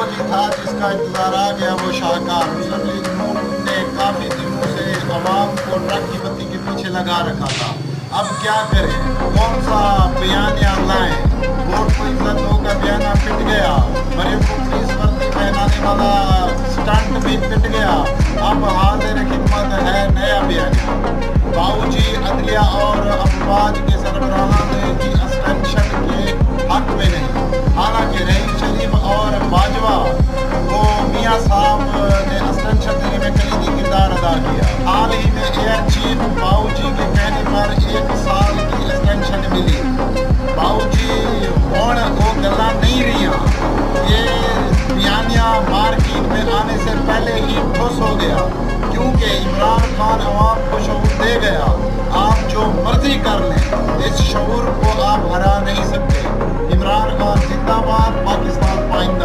वो जी था जिसका इंतजार आ गया वो शाहकार। मुस्लिम लीग नून ने काफी दिनों से अवाम को ट्रक की बत्ती के पीछे लगा रखा था। अब क्या करें, कौन सा बयानिया लाएं? वोट को इज्जत दो का बयाना पिट गया, मरियम को पुलिस वर्दी पहनाने वाला स्टंट भी पिट गया। अब हाजिर खिदमत है नया बयानिया। बाबूजी अदलिया और अफवाज के सरबराहान की एक्सटेंशन के हक में नहीं। हालांकि रहीम शरीफ और बाजवा को मियाँ साहब ने एक्सटेंशन देने में कलीदी किरदार अदा किया। हाल ही में एयर चीफ बाबूजी के कहने पर 1 साल की एक्सटेंशन मिली। बाबूजी हुण वो गल्लां नहीं रहियां। ये बयानिया मार्केट में आने से पहले ही खुश हो गया, क्योंकि इमरान खान अवाम को शऊर दे गया। आप जो मर्जी कर लें, इस शऊर को आप हरा नहीं सकते। इमरान खान जिंदाबाद, पाकिस्तान पाइंदा।